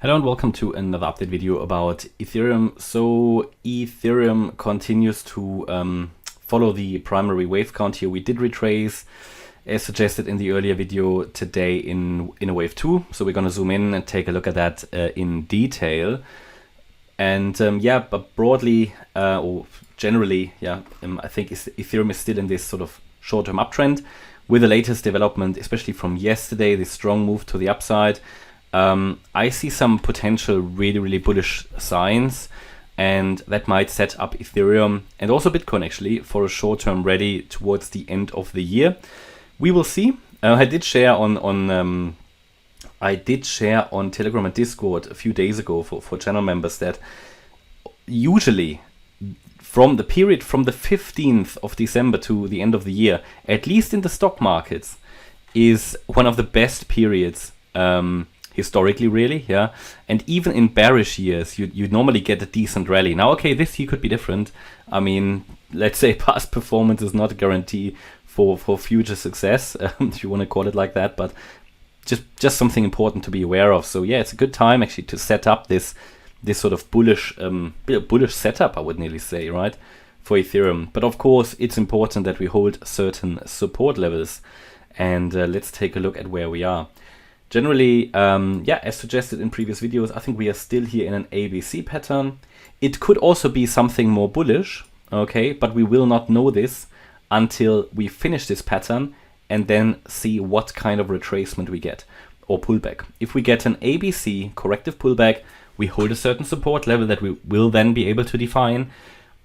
Hello and welcome to another update video about Ethereum. So Ethereum continues to follow the primary wave count here. We did retrace as suggested in the earlier video today in a wave 2. So we're going to zoom in and take a look at that in detail. And but broadly or generally, I think Ethereum is still in this sort of short-term uptrend with the latest development, especially from yesterday, the strong move to the upside. I see some potential really bullish signs, and that might set up Ethereum and also Bitcoin actually for a short-term rally towards the end of the year. We will see. I did share on Telegram and Discord a few days ago for channel members that usually from the period from the 15th of December to the end of the year, at least in the stock markets, is one of the best periods historically, really, and even in bearish years you normally get a decent rally. Now okay, this year could be different. I mean, let's say past performance is not a guarantee for future success, if you want to call it like that, but just something important to be aware of. So yeah, it's a good time actually to set up this sort of bullish setup, I would nearly say, right, for Ethereum. But of course it's important that we hold certain support levels, and let's take a look at where we are. Generally, as suggested in previous videos, I think we are still here in an ABC pattern. It could also be something more bullish, okay, but we will not know this until we finish this pattern and then see what kind of retracement we get or pullback. If we get an ABC corrective pullback, we hold a certain support level that we will then be able to define.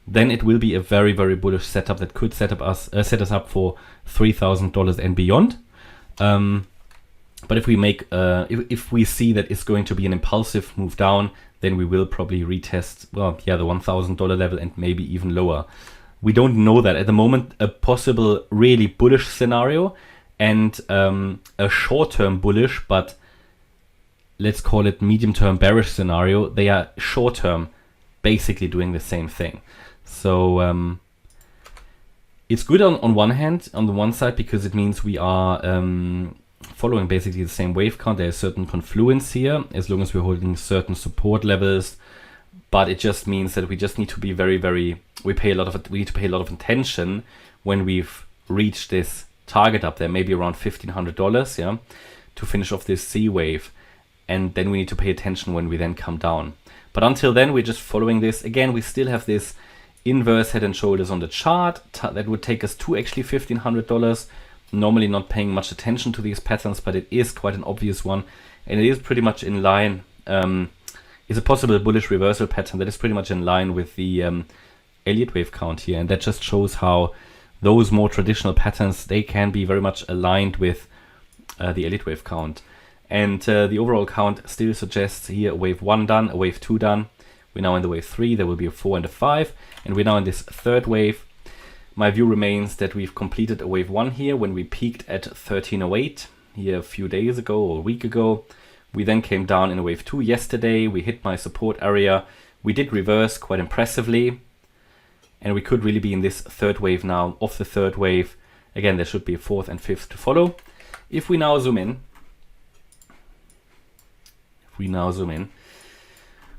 Then it will be a very bullish setup that could set us up for $3,000 and beyond. But if we make, if we see that it's going to be an impulsive move down, then we will probably retest, the $1,000 level and maybe even lower. We don't know that at the moment. A possible really bullish scenario and a short-term bullish, but let's call it medium-term bearish scenario. They are short-term, basically doing the same thing. So it's good on one hand, on the one side, because it means we are following basically the same wave count. There's certain confluence here as long as we're holding certain support levels, but it just means that we just need to be we need to pay a lot of attention when we've reached this target up there, maybe around $1,500, to finish off this C wave, and then we need to pay attention when we then come down. But until then, we're just following this. Again, we still have this inverse head and shoulders on the chart that would take us to actually $1,500. Normally not paying much attention to these patterns, but it is quite an obvious one, and it is pretty much in line. It's a possible bullish reversal pattern that is pretty much in line with the Elliott wave count here, and that just shows how those more traditional patterns, they can be very much aligned with the Elliott wave count. And the overall count still suggests here a wave 1 done, a wave 2 done. We're now in the wave 3, there will be a 4 and a 5, and we're now in this third wave. My view remains that we've completed a wave 1 here when we peaked at 1308 here a few days ago or a week ago. We then came down in a wave 2 yesterday. We hit my support area. We did reverse quite impressively, and we could really be in this third wave now. Off the third wave, again, there should be a fourth and fifth to follow. If we now zoom in,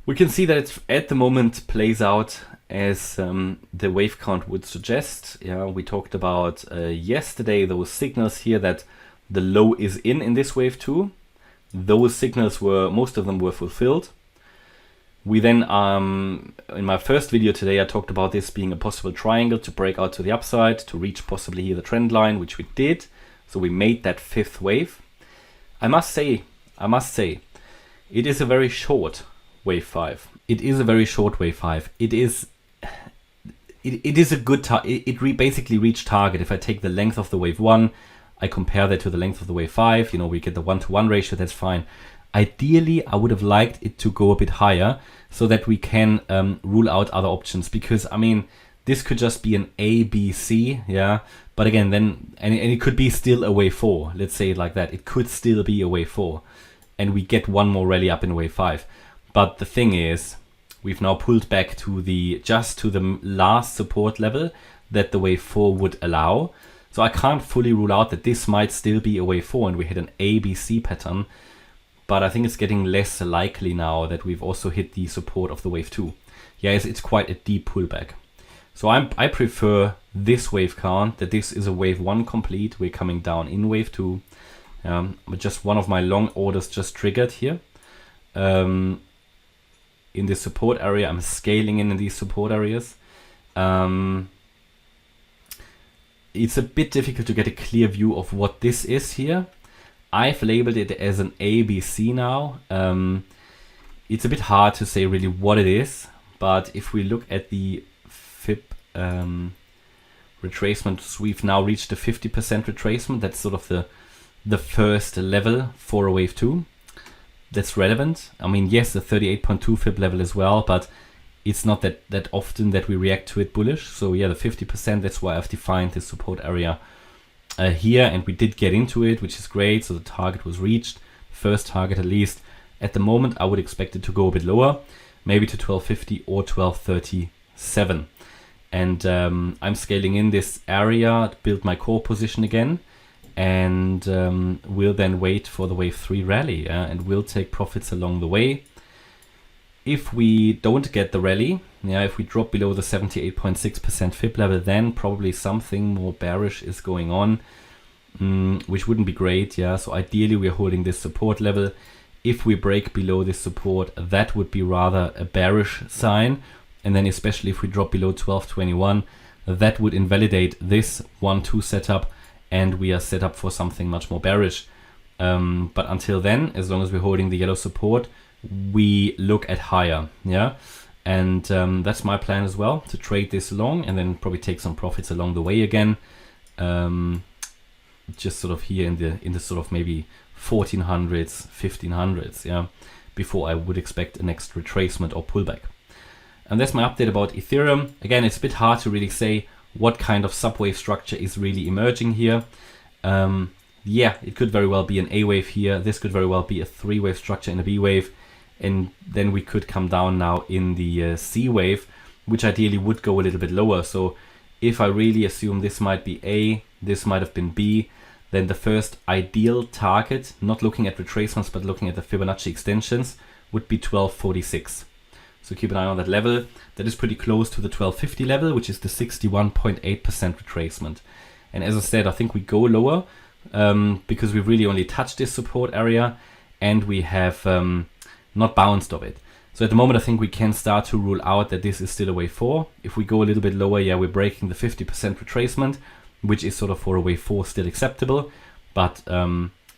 we can see that it at the moment plays out as the wave count would suggest. We talked about yesterday those signals here that the low is in this wave 2. Those signals most of them were fulfilled. We then, in my first video today, I talked about this being a possible triangle to break out to the upside, to reach possibly here the trend line, which we did. So we made that fifth wave. I must say, it is a very short wave 5. It is a very short wave 5. It is a good target. It basically reached target. If I take the length of the wave 1, I compare that to the length of the wave 5, we get the 1-to-1 ratio, that's fine. Ideally, I would have liked it to go a bit higher so that we can rule out other options, because I mean, this could just be an A, B, C, but again, then, and it could be still a wave 4, let's say it like that. It could still be a wave 4, and we get one more rally up in wave 5. But the thing is, we've now pulled back to the last support level that the wave 4 would allow. So I can't fully rule out that this might still be a wave 4 and we hit an ABC pattern. but I think it's getting less likely now that we've also hit the support of the wave 2. Yeah, it's quite a deep pullback. So I prefer this wave count, that this is a wave 1 complete. We're coming down in wave 2. But just one of my long orders just triggered here. In this support area, I'm scaling in these support areas. It's a bit difficult to get a clear view of what this is here. I've labeled it as an ABC now. It's a bit hard to say really what it is, but if we look at the fib retracement, we've now reached the 50% retracement. That's sort of the first level for a wave 2. That's relevant. I mean, yes, the 38.2 fib level as well, but it's not that often that we react to it bullish. So yeah, the 50%, that's why I've defined this support area here, and we did get into it, which is great. So the target was reached, first target at least. At the moment, I would expect it to go a bit lower, maybe to 1250 or 1237. And I'm scaling in this area to build my core position again, and we'll then wait for the wave 3 rally, and we'll take profits along the way. If we don't get the rally, if we drop below the 78.6% fib level, then probably something more bearish is going on, which wouldn't be great. So ideally we're holding this support level. If we break below this support, that would be rather a bearish sign. And then especially if we drop below 1221, that would invalidate this 1-2 setup, and we are set up for something much more bearish. But until then, as long as we're holding the yellow support, we look at higher. And that's my plan as well, to trade this long and then probably take some profits along the way again. Just sort of here in the sort of maybe 1400s, 1500s, before I would expect a next retracement or pullback. And that's my update about Ethereum. Again, it's a bit hard to really say what kind of subwave structure is really emerging here. It could very well be an A wave here. This could very well be a 3-wave structure in a B wave. And then we could come down now in the C wave, which ideally would go a little bit lower. So if I really assume this might be A, this might have been B, then the first ideal target, not looking at retracements, but looking at the Fibonacci extensions, would be 1246. So keep an eye on that level. That is pretty close to the 1250 level, which is the 61.8% retracement. And as I said, I think we go lower because we've really only touched this support area, and we have not bounced off it. So at the moment, I think we can start to rule out that this is still a wave 4. If we go a little bit lower, we're breaking the 50% retracement, which is sort of for a wave 4 still acceptable. But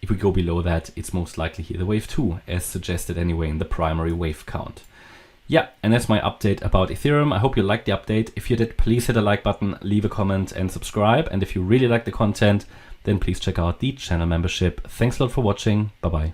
if we go below that, it's most likely here the wave 2, as suggested anyway in the primary wave count. And that's my update about Ethereum. I hope you liked the update. If you did, please hit a like button, leave a comment and subscribe. And if you really like the content, then please check out the channel membership. Thanks a lot for watching. Bye-bye.